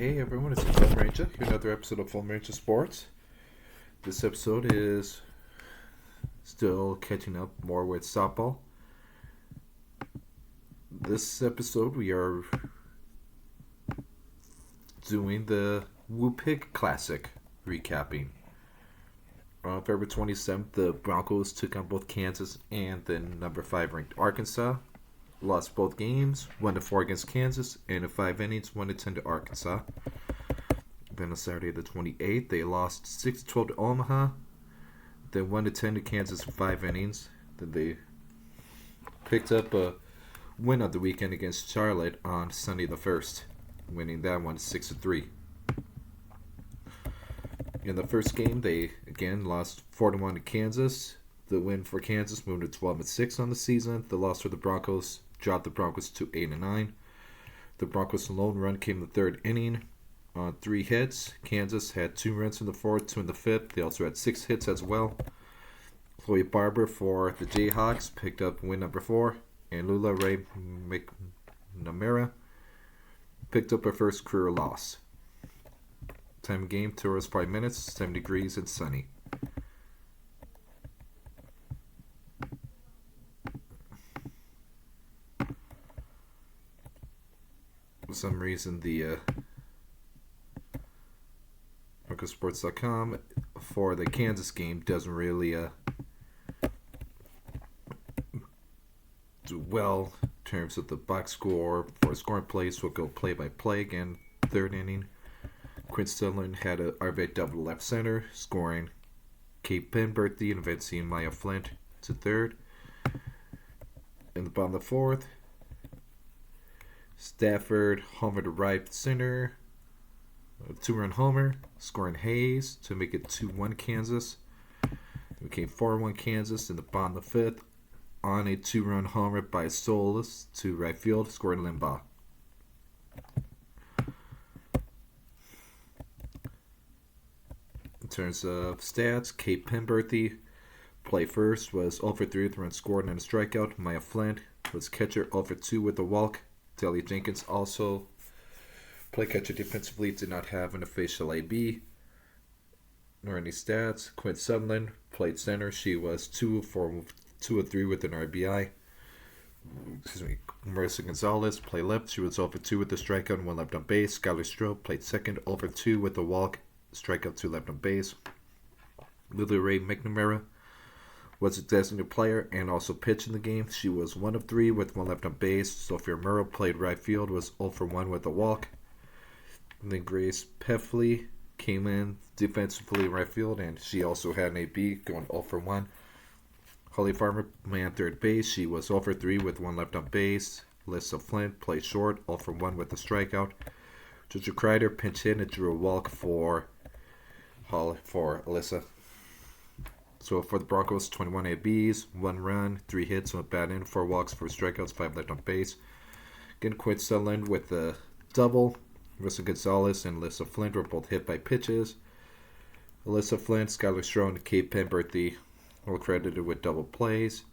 Hey everyone, it's Phoam Ranga. Here another episode of Phoam Ranga Sports. This episode is still catching up more with softball. This episode we are doing the Woo Pig Classic recapping. On February 27th, the Broncos took on both Kansas and the number 5 ranked Arkansas. Lost both games, 1-4 against Kansas, and in 5 innings, 1-10 to Arkansas. Then on Saturday the 28th, they lost 6-12 to Omaha, then 1-10 to Kansas in 5 innings. Then they picked up a win on the weekend against Charlotte on Sunday the 1st, winning that one 6-3. In the first game, they again lost 4-1 to Kansas. The win for Kansas moved to 12-6 on the season. The loss for the Broncos dropped the Broncos to 8-9. The Broncos' lone run came in the third inning on 3 hits. Kansas had 2 runs in the fourth, 2 in the fifth. They also had 6 hits as well. Chloe Barber for the Jayhawks picked up win number 4, and Lula Ray McNamara picked up her first career loss. Time of game, 2 hours 5 minutes, 7 degrees and sunny. For some reason, the BroncoSports.com for the Kansas game doesn't really do well in terms of the box score for scoring plays. We'll go play by play again. Third inning, Quinn Sutherland had an RBI double left center, scoring Kate Penberthy and advancing Maya Flint to third. In the bottom of the fourth, Stafford homer to right center, a 2-run homer, scoring Hayes to make it 2-1 Kansas. It became 4-1 Kansas in the bottom of the fifth on a 2-run homer by Solis to right field, scoring Limbaugh. In terms of stats, Kate Penberthy play first was 0 for 3 with a run scored and a strikeout. Maya Flint was catcher, 0 for 2 with a walk. Talia Jenkins also play catcher defensively, did not have an official AB nor any stats. Quinn Sutherland played center. She was 2 of 3 with an RBI. Marissa Gonzalez played left. She was 0 for 2 with a strikeout and 1 left on base. Skylar Stroh played second, 0 for 2 with a walk, strikeout, 2 left on base. Lily Ray McNamara was a designated player and also pitched in the game. She was 1 of 3 with 1 left on base. Sophia Murrow played right field, was 0 for 1 with a walk. And then Grace Peffley came in defensively in right field, and she also had an AB going 0 for 1. Holly Farmer ran third base. She was 0 for 3 with 1 left on base. Alyssa Flint played short, 0 for 1 with a strikeout. Jojo Kreider pinch hit and drew a walk for Alyssa. So for the Broncos, 21 ABs, 1 run, 3 hits, 1 bat in, 4 walks, 4 strikeouts, 5 left on base. Again, Quinn Sutherland with a double. Marissa Gonzalez and Alyssa Flint were both hit by pitches. Alyssa Flint, Skylar Stroh, and Kate Penberthy all credited with double plays.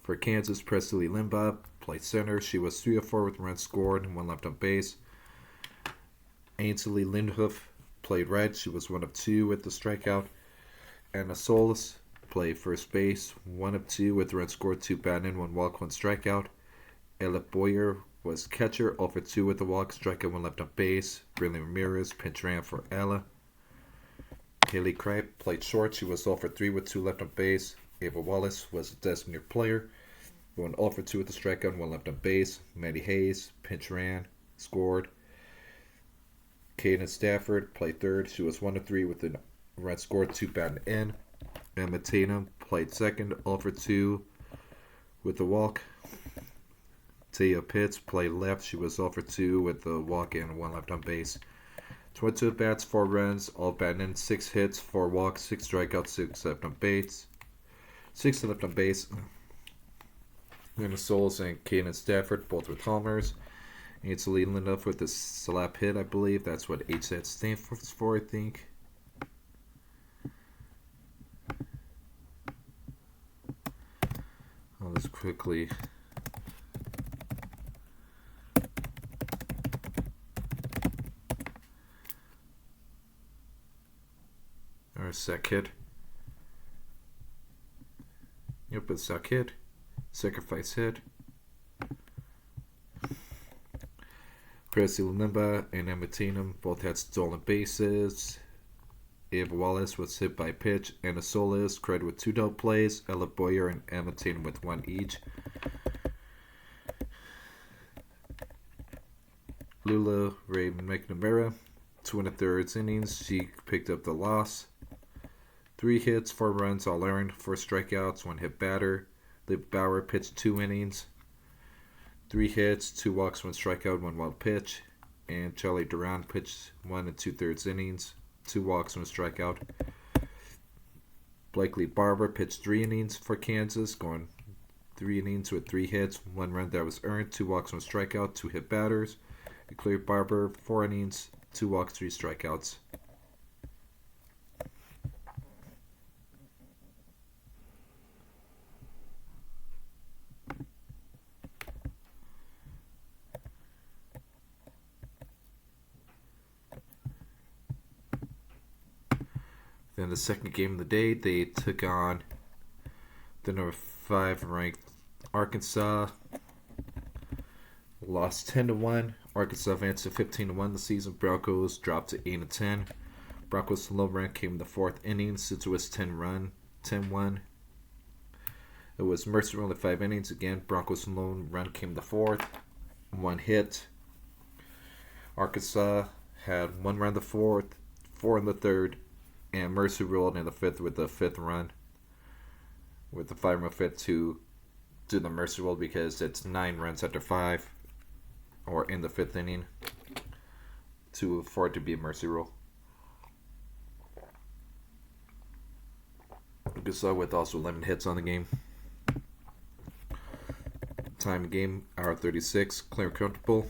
For Kansas, Presley Limbaugh played center. She was 3 of 4 with runs scored and 1 left on base. Ainsley Lindhoof played right. She was 1 of 2 with the strikeout. Anna Solis played first base, 1 of 2 with runs scored, 2 bat in, 1 walk, 1 strikeout. Ella Boyer was catcher, 0 for 2 with a walk, strikeout, 1 left on base. Brilliant Ramirez pinch ran for Ella. Haley Kripe played short. She was 0 for 3 with 2 left on base. Ava Wallace was a designated player, going 0 for 2 with a strikeout, 1 left on base. Maddie Hayes pinch ran, scored. Kaden Stafford played third. She was 1 of 3 with a run scored, 2 batted in. Emma Tatum played second, 0 for 2 with a walk. Taya Pitts played left. She was 0 for 2 with a walk and 1 left on base. 22 bats, 4 runs, all batted in, 6 hits, 4 walks, 6 strikeouts, 6 left on base. 6 left on base. Lena Souls and Kaden Stafford both with homers. Ainsley Lindhoff with a slap hit, I believe. That's what HSAT stands for, I think. I'll just quickly Or sack hit. Yep, it's sack hit. Sacrifice hit. Percy Limba and Amatinum both had stolen bases. Ava Wallace was hit by pitch. Anna Solis credited with 2 double plays. Ella Boyer and Amatinum with 1 each. Lula Ray McNamara, 2 1/3 innings. She picked up the loss. 3 hits, 4 runs, all earned, 4 strikeouts, 1 hit batter. Liv Bauer pitched 2 innings. 3 hits, 2 walks, 1 strikeout, 1 wild pitch. And Charlie Duran pitched 1 2/3 innings, 2 walks, 1 strikeout. Blakely Barber pitched 3 innings for Kansas, going 3 innings with 3 hits, 1 run that was earned, 2 walks, 1 strikeout, 2 hit batters. Clear Barber, 4 innings, 2 walks, 3 strikeouts. Then the second game of the day, they took on the number 5 ranked Arkansas. Lost 10-1. Arkansas advanced to 15-1 the season. Broncos dropped to 8-10. Broncos' low run came in the 4th inning since it was 10-1. It was Mercer only 5 innings. Again, Broncos' lone run came in the 4th. 1 hit. Arkansas had 1 run in the 4th, 4 in the 3rd, and Mercer rolled in the 5th with the 5th run. With the 5-run 5th to do the Mercer roll because it's 9 runs after 5. Or in the 5th inning for it to be a mercy rule. Arkansas with also 11 hits on the game. Time of game, hour 36, clear and comfortable.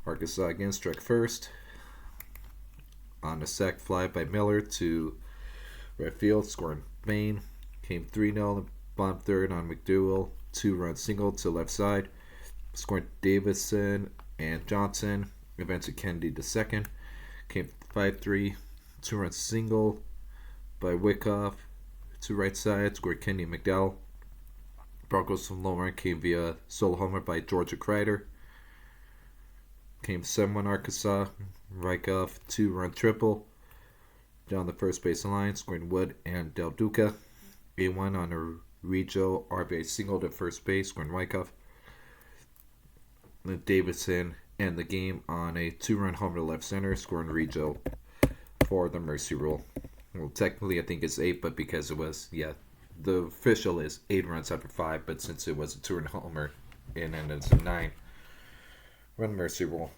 Arkansas again struck first. On a sac fly by Miller to right field, scoring Bain. Came 3-0, bomb third on McDowell. 2-run single to left side. Scoring Davison and Johnson. Advanced Kennedy to second. Came 5-3. 2-run single by Wyckoff to right side. Scored Kennedy and McDowell. Broncos from low run came via solo homer by Georgia Kreider. Came 7-1 Arkansas. Wyckoff 2-run triple down the first base line. Scoring Wood and Del Duca. 8-1 on a Reggio RBI single to first base. Scoring Wyckoff. Davidson end the game on a 2-run homer to left center, scoring Reggio for the mercy rule. Well, technically I think it's 8, but because it was, the official is 8 runs after 5, but since it was a 2-run homer, and then it's a 9-run mercy rule.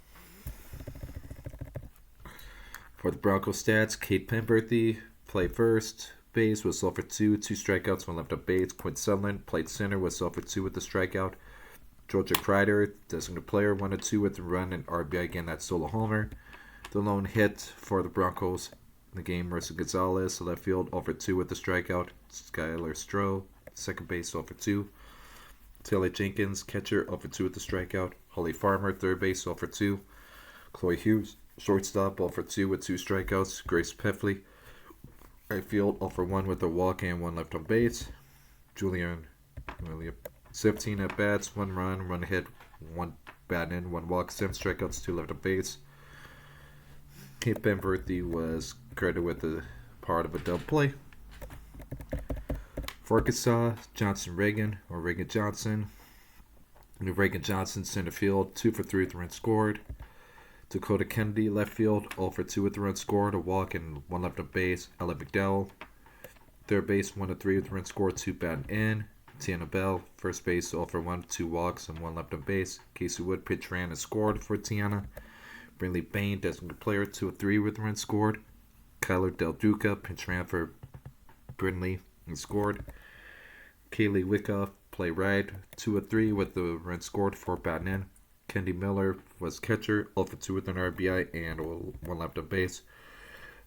For the Broncos stats, Kate Penberthy played first base, was 0 for 2, 2 strikeouts, 1 left on base. Quinn Sutherland played center, was 0 for 2 with the strikeout. Georgia Kreider, designated player, 1-2 with the run and RBI again, that solo homer. The lone hit for the Broncos in the game, Mercer Gonzalez, left field, 0 for 2 with the strikeout. Skylar Stroh, second base, 0 for 2. Taylor Jenkins, catcher, 0 for 2 with the strikeout. Holly Farmer, third base, 0 for 2. Chloe Hughes, shortstop, 0 for 2 with 2 strikeouts. Grace Peffley, right field, 0 for 1 with a walk and 1 left on base. Julian 17 at bats, 1 run, 1 hit, 1 bat in, 1 walk, 7 strikeouts, 2 left on base. Kate Penberthy was credited with the part of a double play. For Arkansas, Johnson Reagan or Reagan Johnson. Reagan Johnson center field, 2 for 3 with the run scored. Dakota Kennedy left field, 0 for 2 with the run scored, a walk and 1 left on base. Ella McDowell, third base, 1 to 3 with the run scored, 2 bat in. Tiana Bell, first base, 0 for 1, 2 walks, and 1 left on base. Casey Wood pitch ran and scored for Tiana. Brinley Bain, designated player, 2 of 3 with the run scored. Kyler Del Duca pitch ran for Brinley and scored. Kaylee Wyckoff play right, 2 of 3 with the run scored, 4 batting in. Kendi Miller was catcher, 0 for 2 with an RBI and 1 left on base.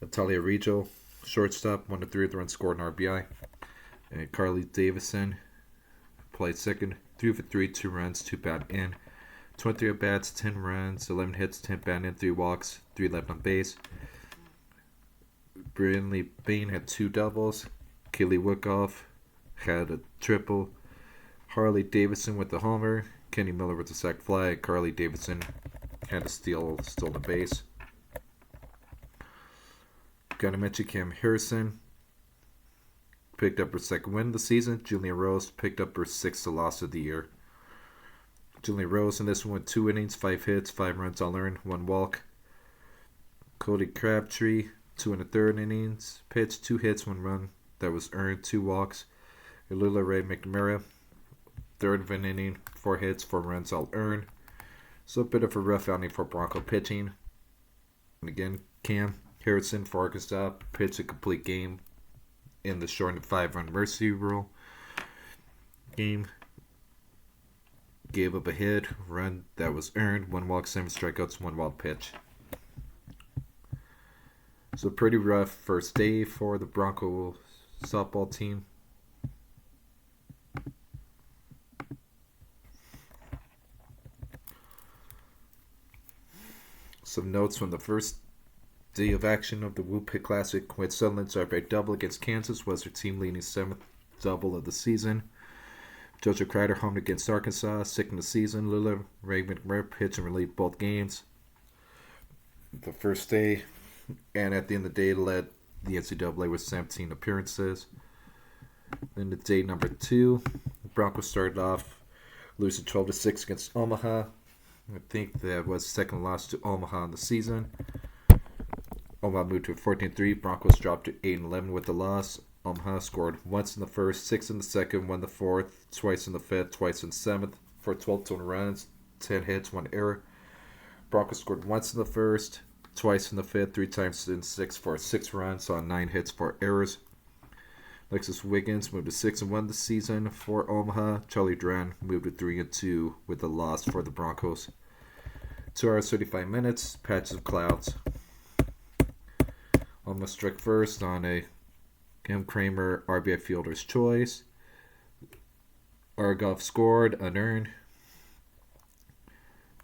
Natalia Reggio, shortstop, 1 to 3 with the run scored and RBI. And Carly Davison played second, 3 for 3, 2 runs, 2 batted in. 23 at bats, 10 runs, 11 hits, 10 batted in, 3 walks, 3 left on base. Brindley Bain had 2 doubles. Kelly Wickoff had a triple. Harley Davidson with the homer. Kenny Miller with the sac fly. Carly Davidson had a stolen base. Gotta mention Cam Harrison picked up her 2nd win of the season. Julian Rose picked up her 6th loss of the year. Julian Rose in this one went 2 innings, 5 hits, 5 runs all earned, 1 walk. Cody Crabtree, 2 1/3 innings, pitched, 2 hits, 1 run that was earned, 2 walks. Lula Ray McNamara, 3rd of an inning, 4 hits, 4 runs all earned. So a bit of a rough outing for Bronco pitching. And again, Cam Harrison for Arkansas pitched a complete game in the shortened 5-run mercy rule game. Gave up a hit, run that was earned, 1 walk, 7 strikeouts, 1 wild pitch. So pretty rough first day for the Bronco softball team. Some notes from the first day of action of the Woo Pit Classic. With Sutherland's RBI double against Kansas was her team leading 7th double of the season. JoJo Crider homed against Arkansas, 2nd of the season. Lula Ray McNamara pitched and relieved both games. The first day, and at the end of the day, led the NCAA with 17 appearances. Then the day number 2, the Broncos started off losing 12-6 against Omaha. I think that was 2nd loss to Omaha in the season. Omaha moved to 14-3. Broncos dropped to 8-11 with the loss. Omaha scored once in the 1st, 6 in the 2nd, 1 in the 4th, twice in the 5th, twice in the 7th for 12 total runs, 10 hits, 1 error. Broncos scored once in the 1st, twice in the 5th, 3 times in the 6th for 6 runs, on 9 hits, 4 errors. Lexus Wiggins moved to 6-1 this season for Omaha. Charlie Duran moved to 3-2 with the loss for the Broncos. 2 hours 35 minutes, patches of clouds. Omaha struck first on a Cam Kramer RBI fielder's choice. Argoff scored, unearned.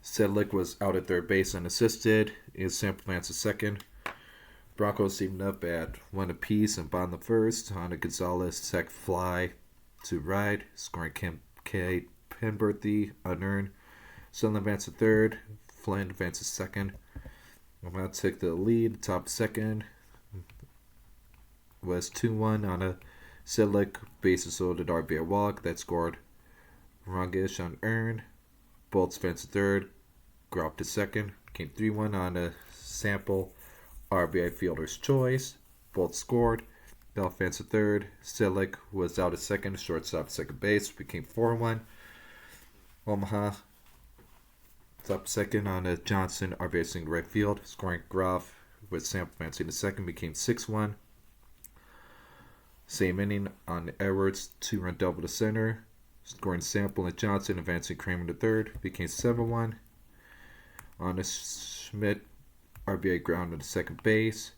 Sedlick was out at 3rd base unassisted. Is Sample Vance a 2nd. Broncos teamed up at 1 apiece and bottom the 1st on a Gonzalez sac fly to right, scoring Kate Penberthy, unearned. Sutherland Vance a 3rd. Flynn Vance a 2nd. Omaha took the lead, top 2nd. Was 2-1 on a Sedlick bases loaded RBI walk that scored Ranga unearned. Bolts Vance a 3rd. Groff to 2nd. Came 3-1 on a Sample RBI fielder's choice. Bolts scored. Bell Vance a 3rd. Sedlick was out at 2nd. Shortstop 2nd base. Became 4-1. Omaha top 2nd on a Johnson RBI single right field. Scoring Groff with Sample Vance in the 2nd. Became 6-1. Same inning on Edwards, 2-run double to center. Scoring Sample and Johnson, advancing Kramer to 3rd. Became 7-1. On a Schmidt RBI ground to the 2nd base.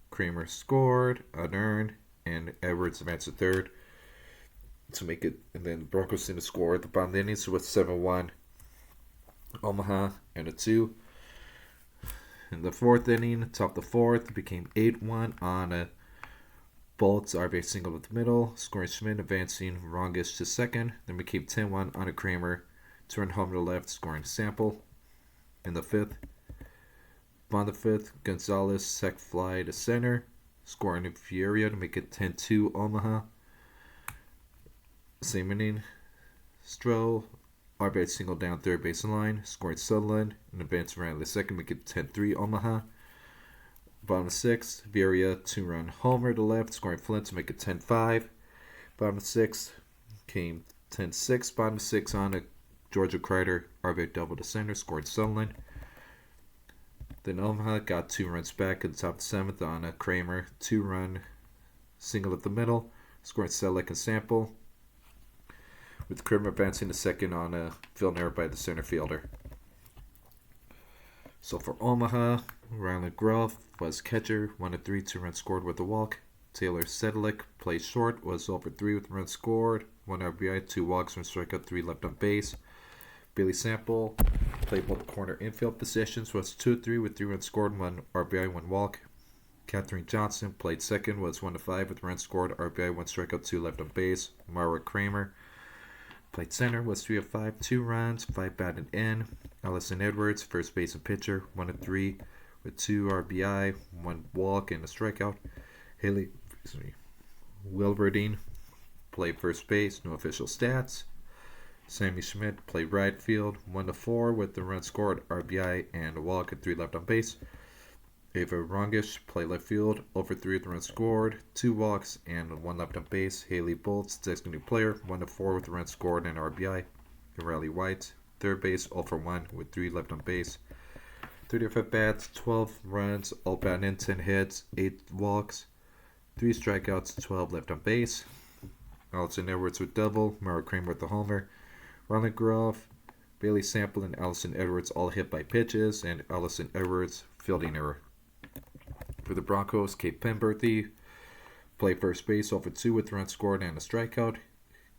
Kramer scored, unearned, and Edwards advanced to 3rd to make it. And then Broncos seemed to score at the bottom of the innings with 7-1. Omaha and a 2. In the 4th inning, top the 4th, became 8-1 on a Bolts RBI single with the middle, scoring Schmidt, advancing Rongish to 2nd. Then became 10-1 on a Kramer, 2-run home to the left, scoring Sample. In the 5th, on the 5th, Gonzalez sac fly to center, scoring Furia to make it 10-2 Omaha. Same inning, Stroh RBI single down 3rd base line, scoring Sutherland, and advanced around the 2nd, make it 10-3 Omaha. Bottom of 6th, Viria 2-run homer to left, scoring Flint to make it 10-5. Bottom of 6th came 10-6. Bottom of 6 on a Georgia Crider RBI double to center, scored Sutherland. Then Omaha got 2 runs back at the top of the 7th on a Kramer 2-run single at the middle, scoring Selleck and Sample, with Kramer advancing to 2nd on a field error by the center fielder. So for Omaha, Ryland Groff was catcher, 1-3, 2 runs scored with a walk. Taylor Sedlick played short, was 0-3 with runs scored, 1 RBI, 2 walks, 1 strikeout, 3 left on base. Billy Sample played both corner infield positions, was 2-3 with 3 runs scored, 1 RBI, 1 walk. Katherine Johnson played second, was 1-5 with runs scored, RBI, 1 strikeout, 2 left on base. Mara Kramer played center, was 3-5, 2 runs, 5 batted in. Allison Edwards, first base and pitcher, 1-3 with 2 RBI, 1 walk, and a strikeout. Haley Wilberdine played first base, no official stats. Sammy Schmidt played right field, 1-4 with the run scored, RBI, and a walk, and 3 left on base. Ava Rongish played left field, 0-3 with the run scored, 2 walks, and 1 left on base. Haley Bolts, designated player, 1-4 with the run scored and RBI. Riley White, third base, 0-1 with 3 left on base. 35 bats, 12 runs, all batted in, 10 hits, 8 walks, 3 strikeouts, 12 left on base. Allison Edwards with double, Mara Kramer with the homer. Ronald Groff, Bailey Sample, and Allison Edwards all hit by pitches, and Allison Edwards fielding error. For the Broncos, Kate Penberthy played first base, 0-2 with runs scored and a strikeout.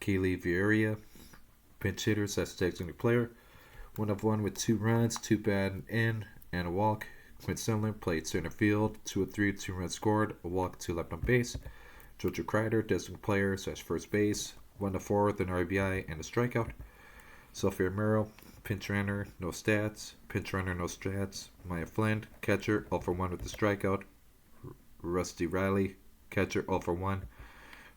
Kaylee Vieira, pinch hitters as designated player, 1-1 with 2 runs, 2 batted in, and a walk. Quinn Sumlin played center field, 2-3, 2 runs scored, a walk, 2 left on base. Georgia Kreider, designated player, first base, 1-4 with an RBI and a strikeout. Sophia Merrill, pinch runner, no stats. Pinch runner, no stats. Maya Flynn, catcher, 0-1 with the strikeout. Rusty Riley, catcher, 0-1.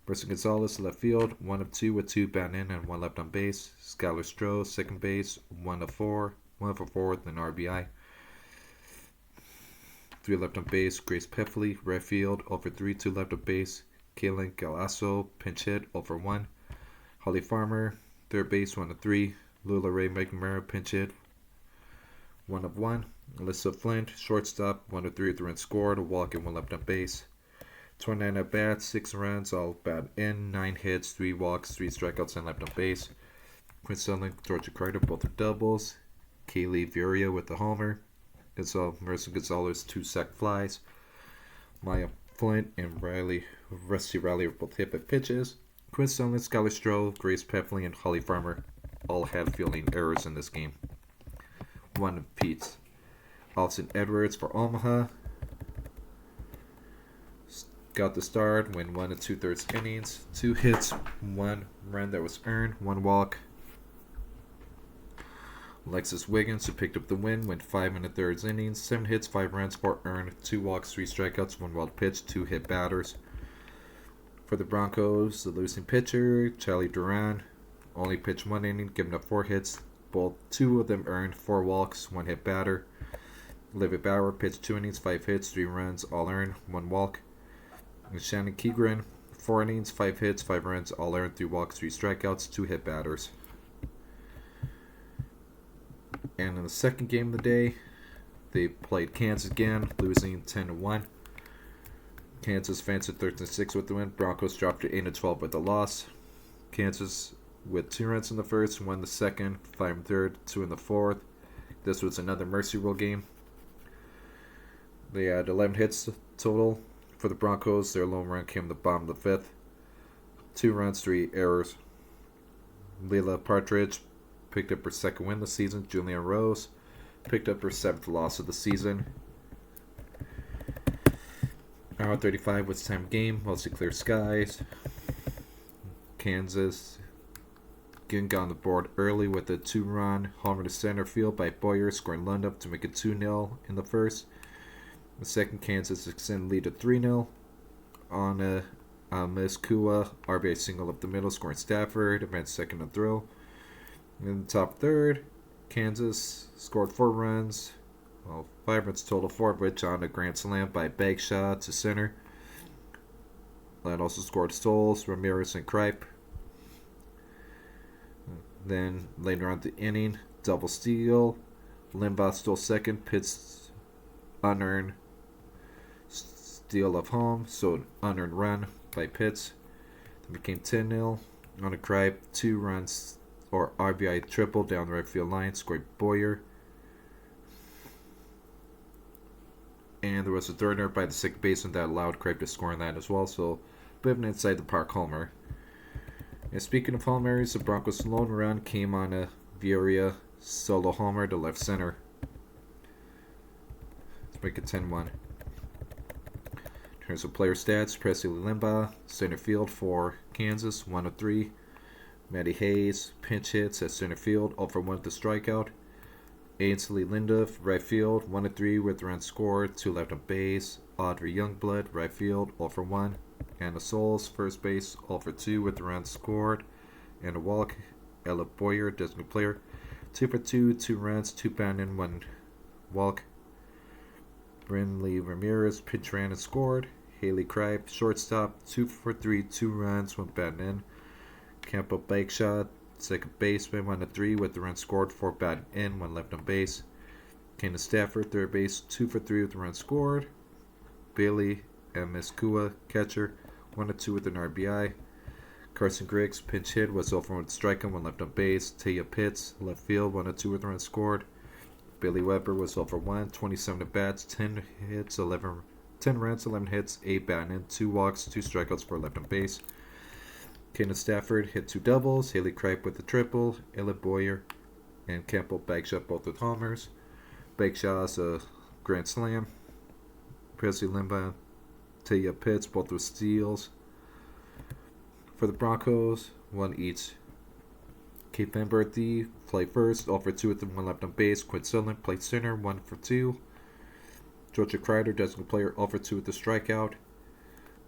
Bryson Gonzalez, left field, 1-2 with 2 batted in and 1 left on base. Skylar Stroh, second base, 1-4, 1-4 with an RBI. 3 left on base. Grace Peffley, right field, 0-3, 2 left on base. Kaylin Galasso, pinch hit, 0-1. Holly Farmer, third base, 1-3. Lula Ray McNamara, pinch hit, 1-1. Alyssa Flint, shortstop, 1-3 with the run scored, a walk, and 1 left on base. 29 at bats, 6 runs, all batted in, 9 hits, 3 walks, 3 strikeouts, and left on base. Quinn Sumlin, Georgia Kreider, both are doubles. Kaylee Vieira with the homer. Marissa Gonzalez, 2 sac flies. Maya Flint and Rusty Riley are both hit by pitches. Quinn Sumlin, Skylar Stroh, Grace Peffley, and Holly Farmer all had fielding errors in this game. 1 apiece. Allison Edwards for Omaha got the start, win 1 2/3 innings, 2 hits, 1 run that was earned, 1 walk. Alexis Wiggins, who picked up the win, went 5 1/3 innings, 7 hits, 5 runs, 4 earned, 2 walks, 3 strikeouts, 1 wild pitch, 2 hit batters. For the Broncos, the losing pitcher, Charlie Duran, only pitched 1 inning, giving up 4 hits. Both 2 of them earned, 4 walks, 1 hit batter. Olivia Bauer pitched 2 innings, 5 hits, 3 runs, all earned, 1 walk. And Shannon Keegren, 4 innings, 5 hits, 5 runs, all earned, 3 walks, 3 strikeouts, 2 hit batters. And in the second game of the day, they played Kansas again, losing 10-1. Kansas advanced to 13-6 with the win. Broncos dropped to 8-12 with the loss. Kansas with 2 runs in the first, 1 in the second, 5 in the third, 2 in the fourth. This was another mercy rule game. They had 11 hits total for the Broncos. Their lone run came in the bottom of the 5th. 2 runs, 3 errors. Leila Partridge picked up her 2nd win of the season. Julian Rose picked up her 7th loss of the season. Hour 35 was time game, mostly clear skies. Kansas getting got on the board early with a 2-run homer to center field by Boyer, scoring Lund to make it 2-0 in the first. The second, Kansas extended lead to 3-0 on a Miss Kua RBI single up the middle, scoring Stafford, advanced second and throw. In the top third, Kansas scored 4 runs. 5 runs total, 4 of which on a grand slam by Bagshaw to center. That also scored Stoles, Ramirez, and Kripe. Then later on the inning, double steal. Limbaugh stole second, Pitts unearned steal of home, so an unearned run by Pitts. It became 10-0 on a Kripe, 2 runs or RBI triple down the right field line, scored Boyer. And there was a third error by the second baseman that allowed Kripe to score on that as well, so a bit of an inside the park homer. And speaking of homers, the Broncos' lone run came on a Vieira solo homer to left center. Let's make it 10-1. Here's some player stats. Presley Limbaugh, center field for Kansas, 1 of 3. Matty Hayes, pinch hits at center field, 0 for 1 with the strikeout. Ainsley Linda, right field, 1 of 3 with runs scored, 2 left on base. Audrey Youngblood, right field, 0 for 1. Anna Souls, first base, 0 for 2 with runs scored and a walk. Ella Boyer, designated player, 2 for 2, 2 runs, 2 batted in, 1 walk. Brinley Ramirez, pinch ran and scored. Haley Kripe, shortstop, 2 for 3, 2 runs, 1 batted in. Campbell Bakeshot, second baseman, 1 of 3 with the run scored, 4 batted in, 1 left on base. Kena Stafford, third base, 2 for 3 with the run scored. Bailey Amiskua, catcher, 1 of 2 with an RBI. Carson Griggs, pinch hit, was 0 for 1 with strikeout, 1 left on base. Taya Pitts, left field, 1 of 2 with the run scored. Billy Weber was 0 for 1, 27 at bats, 10 hits, 10 runs, 11 hits, 8 batted in, 2 walks, 2 strikeouts, 4 left on base. Kenneth Stafford hit 2 doubles, Haley Kripe with a triple, Ella Boyer and Campbell Bagshot both with homers. Bagshot's a grand slam. Presley Limbaugh, Taya Pitts both with steals. For the Broncos, 1 each. Kate Van Berthe played first, 0 for 2 with the 1 left on base. Quinn Sutherland played center, 1 for 2. Georgia Kreider, designated player, 0 for 2 with the strikeout.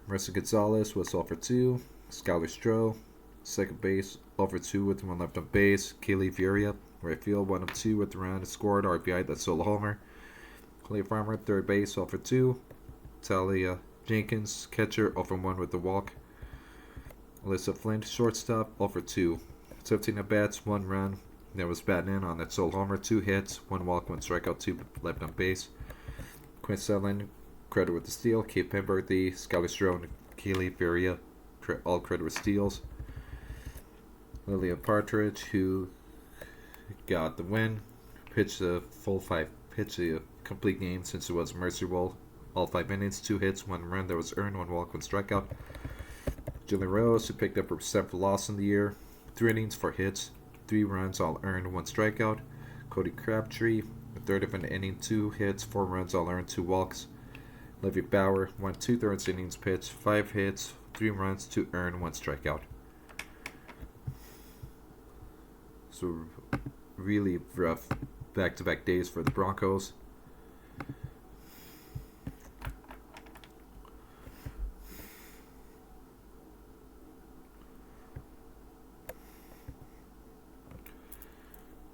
Marissa Gonzalez was 0 for 2. Skylar Stroh, second base, 0 for 2 with 1 left on base. Kaylee Vieira, right field, 1 of 2 with the run scored, RBI, that's solo homer. Clay Farmer, third base, 0 for 2. Talia Jenkins, catcher, 0 for 1 with the walk. Alyssa Flint, shortstop, 0 for 2. 17 at bats, 1 run. That was batting in on that solo homer, 2 hits, 1 walk, 1 strikeout, 2 left on base. Quinn Sutherland, credit with the steal. Kate Pemberthy, Skylar Stroh, and Kaylee Vieira, all credit with steals. Lillian Partridge, who got the win, pitched a complete game since it was Mercy Bowl. All 5 innings, 2 hits, 1 run that was earned, 1 walk, 1 strikeout. Jillian Rose, who picked up her 7th loss in the year, 3 innings, 4 hits, 3 runs, all earned, 1 strikeout. Cody Crabtree, a third of an inning, 2 hits, 4 runs, all earned, 2 walks. Olivia Bauer, 1 2/3 innings pitched, 5 hits, 3 runs, 2 earned, 1 strikeout. So really rough back-to-back days for the Broncos.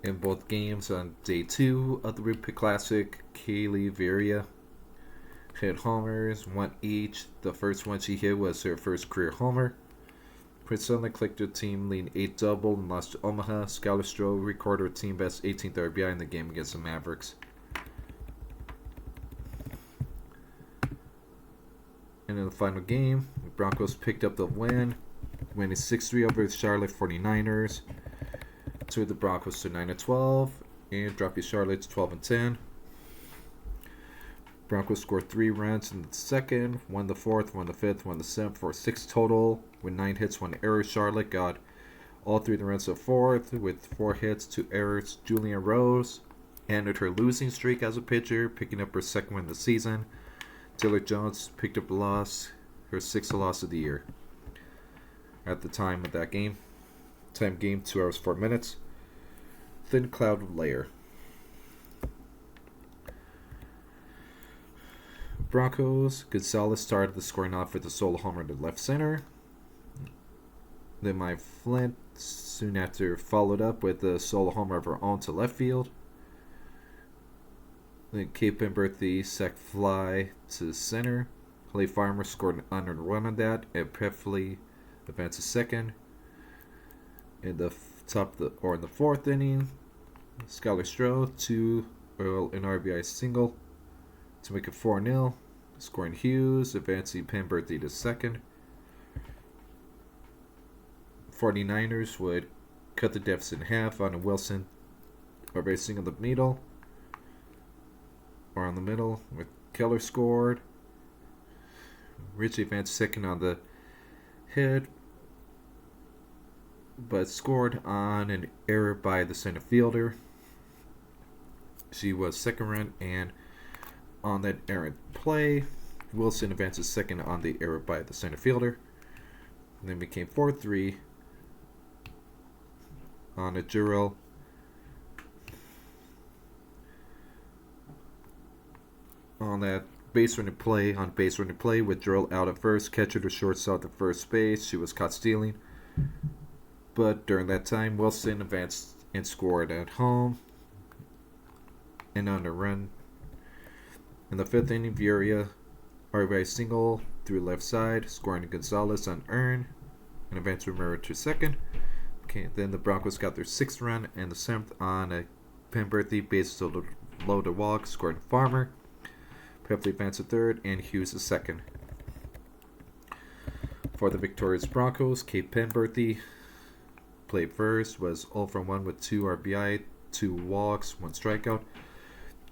In both games on day 2 of the Rupert Classic, Kaylee Vieira hit homers, 1 each. The first one she hit was her first career homer. Prince Sutherland clicked her team leading 8 double and lost to Omaha. Skylar Stroh recorded her team best 18th RBI in the game against the Mavericks. And in the final game, the Broncos picked up the win, winning 6-3 over the Charlotte 49ers. To the Broncos to 9-12 and dropped the Charlotte to 12-10. Broncos scored 3 runs in the second, 1 the fourth, 1 the fifth, 1 the seventh for 6 total. With 9 hits, 1 error. Charlotte got all 3 of the runs of the fourth with 4 hits, 2 errors. Julian Rose ended her losing streak as a pitcher, picking up her 2nd win of the season. Taylor Jones picked up a loss, her 6th loss of the year. At the time of that game, 2 hours 4 minutes. Thin cloud layer. Broncos, Gonzalez started the scoring off with a solo homer to left center. Then Maya Flint soon after followed up with a solo homer of her own to left field. Then Kate Pemberthy sac fly to center. Clay Farmer scored an unearned run on that, and Presley advanced to second. In the in the 4th inning, Skylar Stroh to an RBI single to make it 4-0. Scoring Hughes, advancing Pemberthy to second. 49ers would cut the deficit in half on a Wilson RBI single in the middle. Or on the middle, with Keller scored. Richie advanced second on the hit, but scored on an error by the center fielder. She was 2nd run, and on that errant play, Wilson advances second on the error by the center fielder. And then became 4-3 on a Jurel. On that base running play with Jurel out at first, catcher to shortstop at first base. She was caught stealing. But during that time, Wilson advanced and scored at home. And on a run. In the 5th inning, Vieira RBI single through left side, scoring Gonzalez unearned, and advanced Romero to second. Okay, then the Broncos got their 6th run and the 7th on a Penberthy bases low to walk, scoring Farmer. Peppley advanced to third, and Hughes to second. For the victorious Broncos, Kate Penberthy played first, was 0 for 1 with 2 RBI, 2 walks, 1 strikeout.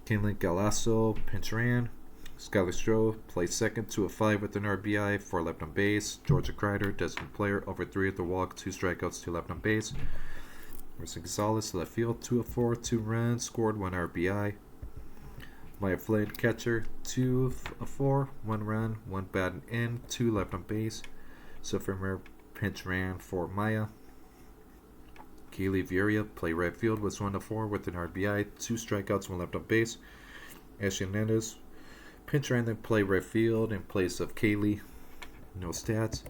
Kinley Galasso pinch ran. Skylar Stroh played second, 2 of 5 with an RBI, 4 left on base. Georgia Kreider, designated player, over 3 at the walk, 2 strikeouts, 2 left on base. Emerson Gonzalez, left field, 2 of 4, 2 runs, scored 1 RBI. Maya Flynn, catcher, 2 of 4, 1 run, 1 batted in, 2 left on base. Sophomore pinch ran for Maya. Kaylee Vieira, play right field, was 1 of 4 with an RBI, 2 strikeouts, 1 left on base. Ashley Hernandez, pinch ran then play right field in place of Kaylee. No stats.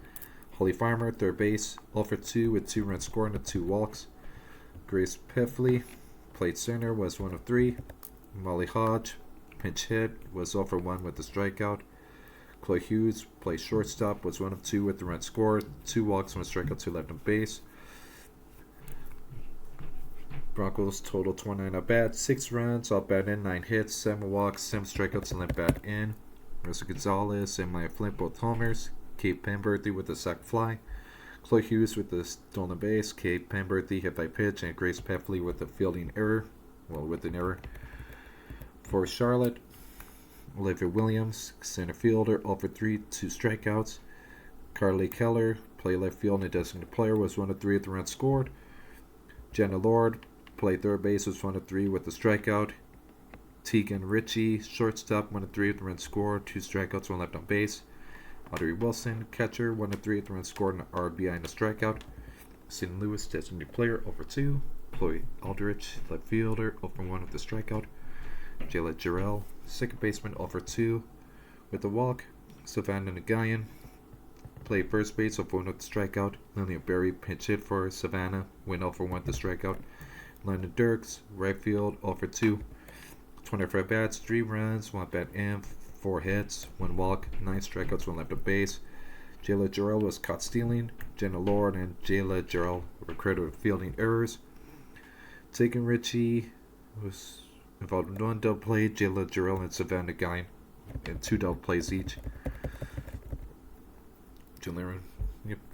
Holly Farmer, third base, 0 for 2 with 2 runs scored and 2 walks. Grace Peffley, played center, was 1 of 3. Molly Hodge, pinch hit, was 0 for 1 with the strikeout. Chloe Hughes, played shortstop, was 1 of 2 with the run scored, 2 walks, 1 strikeout, 2 left on base. Broncos total 29 at bats, 6 runs, all bat in, 9 hits, 7 walks, 7 strikeouts, and left bat in. Rosa Gonzalez and Maya Flint both homers. Kate Penberthy with a sac fly. Chloe Hughes with the stolen base. Kate Penberthy hit by pitch, and Grace Peffley with a fielding error. With an error. For Charlotte, Olivia Williams, center fielder, 0 for 3, 2 strikeouts. Carly Keller, play left field and designated player, was 1 of 3 at the run scored. Jenna Lord, play third base, was 1 of 3 with the strikeout. Tegan Ritchie, shortstop, 1 of 3 at the run scored, 2 strikeouts, 1 left on base. Audrey Wilson, catcher, 1 of 3 at the run scored, and an RBI and a strikeout. St. Louis, designated player, 0 for 2. Chloe Aldrich, left fielder, 0 for 1 with the strikeout. Jayla Jarrell, second baseman, 0 for 2 with the walk. Savannah Nagayan, played first base, 0 for 1 with the strikeout. Lillian Berry, pinch hit for Savannah, went 0 for 1 with the strikeout. London Dirks, right field, 0 for 2. 24 bats, 3 runs, 1 bat in, 4 hits, 1 walk, 9 strikeouts, 1 left on base. Jayla Jarrell was caught stealing. Jenna Lord and Jayla Jarrell were credited with fielding errors. Tegan Ritchie was involved in 1 double play. Jayla Jarrell and Savannah Guy in 2 double plays each.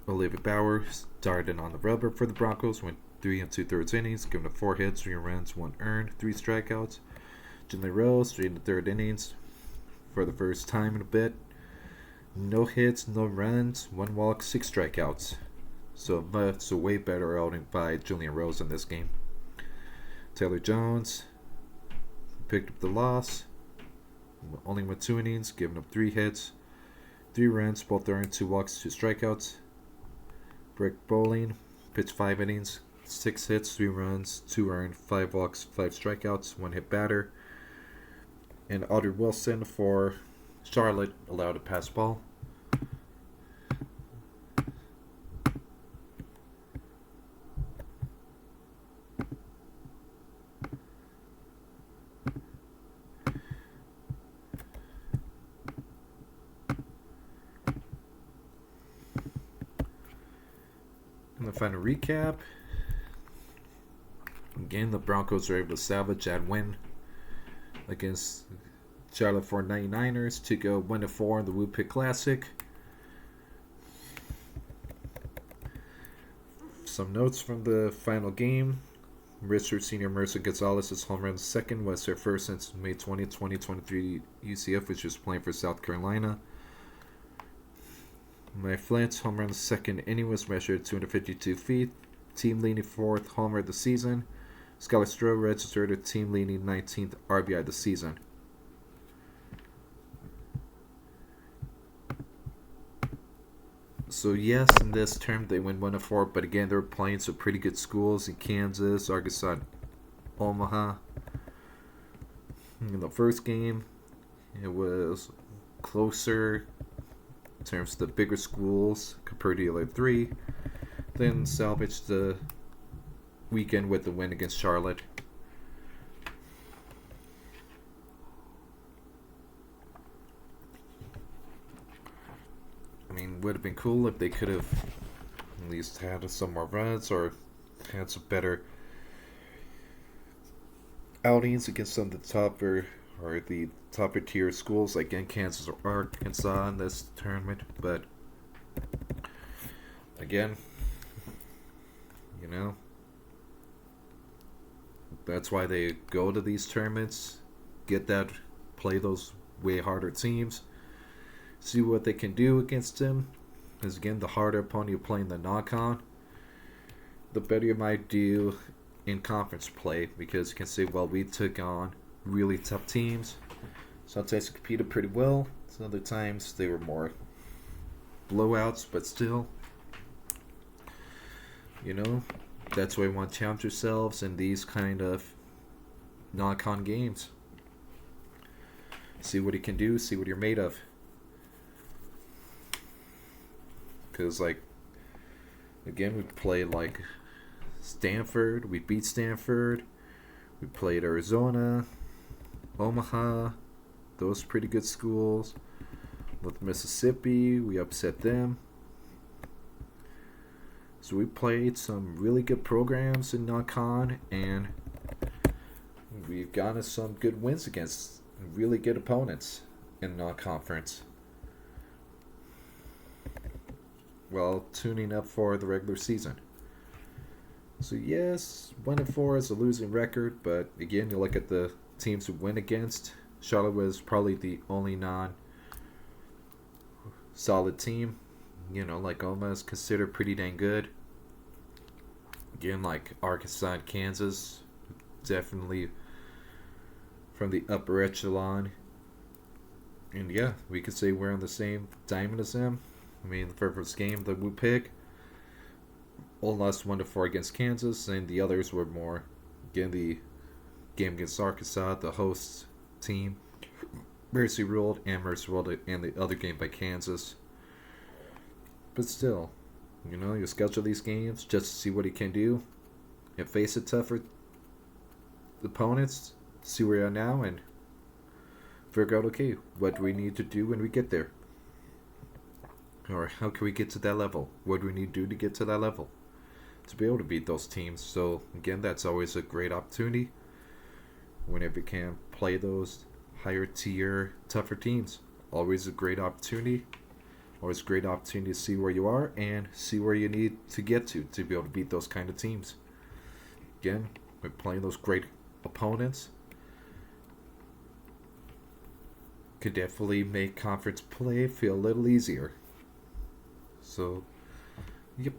Olivia Bauer started on the rubber for the Broncos, went 3 2/3 innings, given up 4 hits, 3 runs, 1 earned, 3 strikeouts. Jinley Rose, 3 1/3 innings for the first time in a bit. No hits, no runs, 1 walk, 6 strikeouts. So a way better outing by Julian Rose in this game. Taylor Jones picked up the loss. Only went 2 innings, giving up 3 hits, 3 runs, both earned, 2 walks, 2 strikeouts. Brick Bowling pitched 5 innings, 6 hits, 3 runs, 2 earned, 5 walks, 5 strikeouts, 1 hit batter. And Audrey Wilson for Charlotte allowed a pass ball. And the final recap. Again, the Broncos were able to salvage that win against Charlotte 499ers to go 1-4 in the Woo Pit Classic. Some notes from the final game. Richard Sr. Mercer Gonzalez's home run second was her first since May 20, 2023 UCF, which was playing for South Carolina. My Flint's home run second inning was measured 252 feet. Team leading 4th homer of the season. Skylar Stroh registered a team leading 19th RBI of the season. So yes, in this term they win 1-4, but again they're playing some pretty good schools in Kansas, Arkansas, Omaha. In the first game, it was closer in terms of the bigger schools compared to the other three. Then salvaged the weekend with the win against Charlotte. I mean, would have been cool if they could have at least had some more runs or had some better outings against some of the topper tier schools like in Kansas or Arkansas in this tournament. But again, you know, that's why they go to these tournaments, play those way harder teams, see what they can do against them. Because again, the harder opponent you play in the non-con, the better you might do in conference play, because you can say, well, we took on really tough teams. Sometimes they competed pretty well. Some other times they were more blowouts, but still, that's why we want to challenge yourselves in these kind of non-con games. See what you can do, see what you're made of. Because, again, we played, Stanford. We beat Stanford. We played Arizona, Omaha. Those pretty good schools. With Mississippi, we upset them. So we played some really good programs in non-con, and we've gotten some good wins against really good opponents in non-conference. While tuning up for the regular season. So yes, 1-4 is a losing record, but again, you look at the teams we win against. Charlotte was probably the only non-solid team. Omaha is considered pretty dang good. Again, Arkansas and Kansas, definitely from the upper echelon. And yeah, we could say we're on the same diamond as them. I mean, the first game that we pick, all lost 1-4 against Kansas, and the others were more, again, the game against Arkansas, the host team, Mercy ruled, and Mercy ruled it, and the other game by Kansas. But still, you schedule these games just to see what he can do, and face a tougher opponents, see where we are now, and figure out, okay, what do we need to do when we get there? Or how can we get to that level? What do we need to do to get to that level? To be able to beat those teams. So, again, that's always a great opportunity whenever you can play those higher tier, tougher teams. Always a great opportunity. Always a great opportunity to see where you are and see where you need to get to be able to beat those kind of teams. Again, we're playing those great opponents. Could definitely make conference play feel a little easier. So, yep.